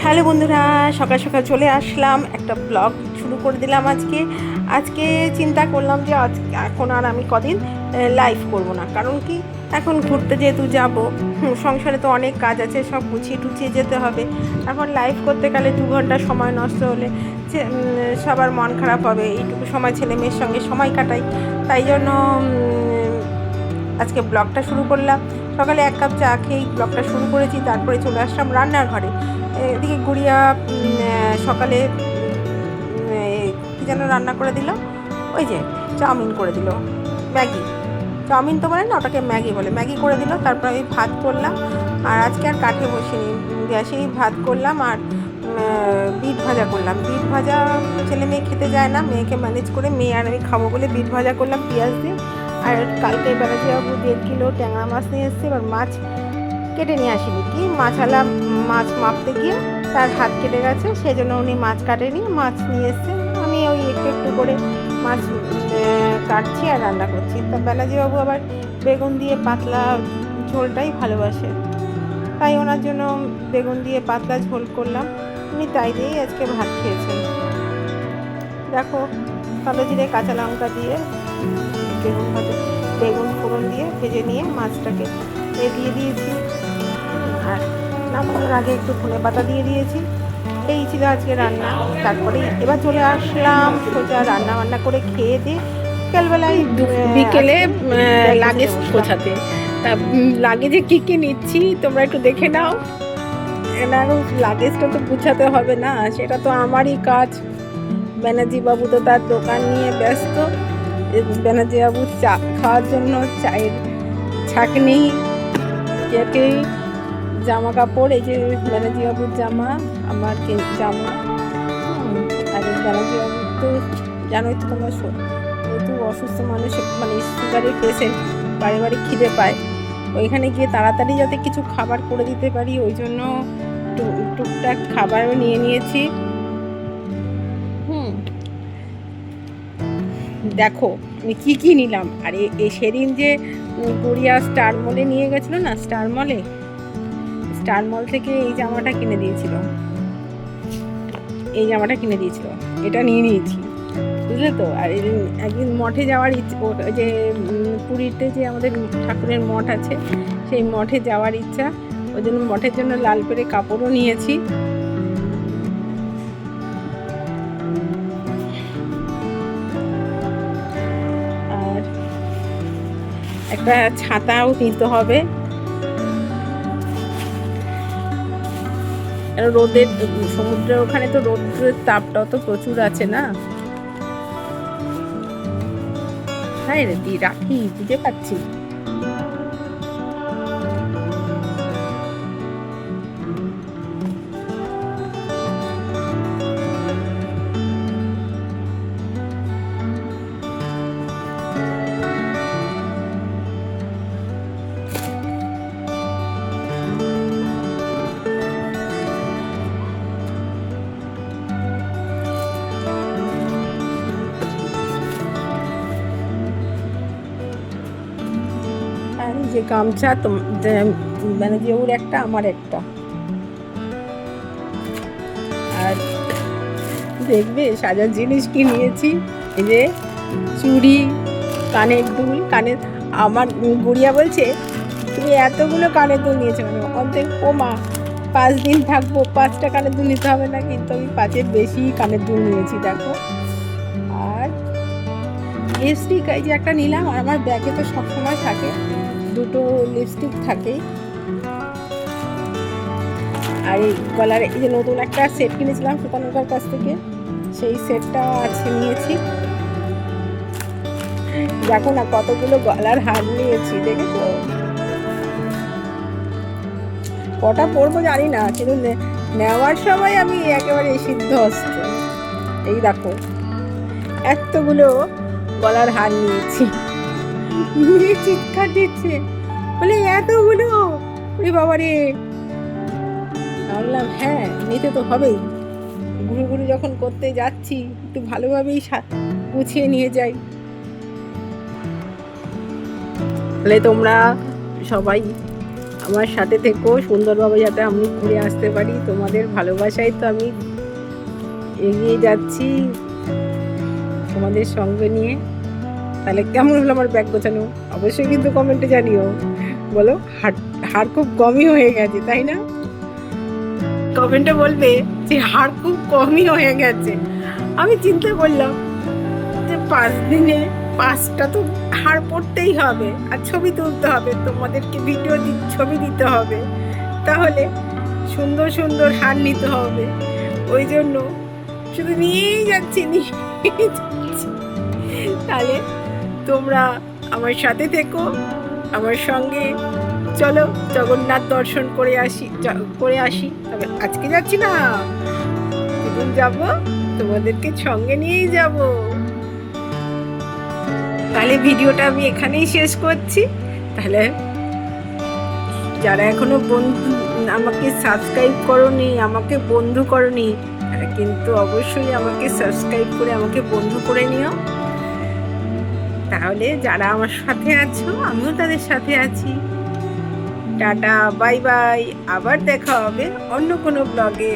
Hello বন্ধুরা, সকাল সকাল চলে আসলাম, একটা ব্লগ শুরু করে দিলাম। আজকে চিন্তা করলাম যে এখন আর আমি কদিন লাইভ করব না। কারণ কি, এখন ঘুরতে যেহেতু যাব, সংসারে তো অনেক কাজ আছে, সব গুছিয়ে টুছিয়ে যেতে হবে। এখন লাইভ করতে গেলে 2 ঘন্টা সময় নষ্ট হলে সবার মন খারাপ হবে। এইটুকু সময় ছেলে মেয়ের সঙ্গে সময় কাটাই, তাই জন্য আজকে ব্লগটা শুরু করলাম। সকালে 1 কাপ চা খেয়েই ব্লগটা শুরু করেছি। তারপরে চলে আসলাম রান্নার ঘরে। এদিকে গুড়িয়া সকালে কী যেন রান্না করে দিল, ওই যে চাউমিন করে দিল, ম্যাগি। চাউমিন তো বলে না, ওটাকে ম্যাগি বলে। ম্যাগি করে দিল। তারপর আমি ভাত করলাম। আর আজকে আর কাঠে বসিনি, গ্যাসেই ভাত করলাম। আর বিট ভাজা করলাম। বিট ভাজা ছেলে মেয়ে খেতে যায় না, মেয়েকে ম্যানেজ করে মেয়ে আর আমি খাবো বলে বিট ভাজা করলাম পেঁয়াজ দিয়ে। আর কালকে বেড়াতে যাবো, 1.5 কিলো ট্যাংরা মাছ নিয়ে এসেছি। এবার মাছ কেটে নিয়ে আসিনি, কি মাছওয়ালা মাছ মাপতে গিয়ে তার হাত কেটে গেছে, সেই জন্য উনি মাছ কাটেনি, মাছ নিয়ে এসছে। আমি ওই একটু একটু করে মাছ কাটছি আর রান্না করছি। তা ব্যানার্জিবাবু আবার বেগুন দিয়ে পাতলা ঝোলটাই ভালোবাসে, তাই ওনার জন্য বেগুন দিয়ে পাতলা ঝোল করলাম। উনি তাই দিয়েই আজকে ভাত খেয়েছেন। দেখো, কালো জিরে কাঁচা লঙ্কা দিয়ে বেগুন ফোড়ন দিয়ে ভেজে নিয়ে মাছটাকে দিয়ে দিয়েছি। আর নামানোর আগে একটু ধনে পাতা দিয়ে দিয়েছি। এই ছিল আজকে রান্না। তারপরে এবার চলে আসলাম সোজা রান্না বান্না করে খেয়ে দিয়ে বিকেলবেলায় বিকেলে লাগেজ গোছাতে। তা লাগেজে কী কী নিচ্ছি তোমরা একটু দেখে নাও। এনার লাগেজটা তো গুছাতে হবে না, সেটা তো আমারই কাজ। ব্যানার্জি বাবু তো তার দোকান নিয়ে ব্যস্ত। ব্যানার্জি বাবু চা খাওয়ার জন্য চায়ের ছাঁকনি, কেটে, জামা কাপড়, এই যে ব্যানার্জি বাবুর জামা, আমার জামা। আর ব্যানার্জি বাবু তো জানোই তো তোমার, যেহেতু অসুস্থ মানুষ, মানে সুগারের পেশেন্ট, বাড়ি বাড়ি খিদে পায়। ওইখানে গিয়ে তাড়াতাড়ি যাতে কিছু খাবার করে দিতে পারি, ওই জন্য টুকটাক খাবারও নিয়ে নিয়েছি। দেখো আমি কী কী নিলাম। আর এই সেদিন যে গড়িয়া স্টার মলে নিয়ে গেছিলো না, স্টার মল থেকে এই জামাটা কিনে দিয়েছিল, এটা নিয়ে নিয়েছি, বুঝলে তো। আর একদিন মঠে যাওয়ার ইচ্ছা, যে পুরীতে যে আমাদের ঠাকুরের মঠ আছে, সেই মঠে যাওয়ার ইচ্ছা, ওই জন্য মঠের জন্য লাল পেরে কাপড়ও নিয়েছি। আর একটা ছাতাও নিতে হবে। রোদের, সমুদ্রের ওখানে তো রোদের তাপটাও তো প্রচুর আছে না। হ্যাঁ রে, রাখি, বুঝে পাচ্ছি। আর এই যে গামছা, মানে যে ওর একটা, আমার একটা। আর দেখবে সাজার জিনিস কি নিয়েছি, এই যে চুড়ি, কানের দুল, আমার গুড়িয়া বলছে তুমি এতগুলো কানের দুল নিয়েছো কেন? অর্ধেক ও মা, 5 দিন থাকবো, 5টা কানের দুল নিতে হবে না? কিন্তু আমি 5-এর বেশি কানের দুল নিয়েছি, দেখো। আর লিপস্টিক এই যে একটা নিলাম। আর আমার ব্যাগে তো সবসময় থাকে, 2টো লিপস্টিক থাকেই। আর এই গলার এই যে নতুন একটা সেট কিনেছিলাম সুতানুকার কাছ থেকে, সেই সেটটা আছে, নিয়েছি। দেখো না কতগুলো গলার হার নিয়েছি, দেখেছো? কটা পরবো জানি না, কিন্তু নেওয়ার সময় আমি একেবারে সিদ্ধহস্ত। এই দেখো এতগুলো গলার হার নিয়েছি। চিৎকার দিচ্ছে, বলে এতগুলো, ওরে বাবা রে। বললাম হ্যাঁ, নিতে তো হবেই, ঘুরু যখন করতে যাচ্ছি একটু ভালোভাবেই গুছিয়ে নিয়ে যাই। তাহলে তোমরা সবাই আমার সাথে থেকো, সুন্দরভাবে যাতে আমি ঘুরে আসতে পারি। তোমাদের ভালোবাসায় তো আমি এগিয়ে যাচ্ছি তোমাদের সঙ্গে নিয়ে। তাহলে কেমন হলো আমার ব্যাগ গোছানো, অবশ্যই কিন্তু কমেন্টে জানিও। বলো, হাড় খুব কমই হয়ে গেছে, তাই না? কমেন্টে বলবে যে হাড় খুব কমই হয়ে গেছে। আমি চিন্তা করলাম যে 5 দিনে 5টা তো হাড় পড়তেই হবে, আর ছবি তুলতে হবে, তোমাদেরকে ছবি দিতে হবে, তাহলে সুন্দর সুন্দর হাড় নিতে হবে। ওই জন্য শুধু নিয়েই যাচ্ছি। তাহলে তোমরা আমার সাথে থেকো, আমার সঙ্গে চলো জগন্নাথ দর্শন করে আসি। তবে আজকে যাচ্ছি না, যখন যাব তোমাদেরকে সঙ্গে নিয়েই যাব। তাহলে ভিডিওটা আমি এখানেই শেষ করছি। তাহলে যারা এখনো আমাকে সাবস্ক্রাইব করোনি, আমাকে বন্ধু করোনি, তারা কিন্তু অবশ্যই আমাকে সাবস্ক্রাইব করে আমাকে বন্ধু করে নিও। তাহলে যারা আমার সাথে আছো, আমিও তাদের সাথে আছি। টাটা, বাই বাই, আবার দেখা হবে অন্য কোনো ব্লগে।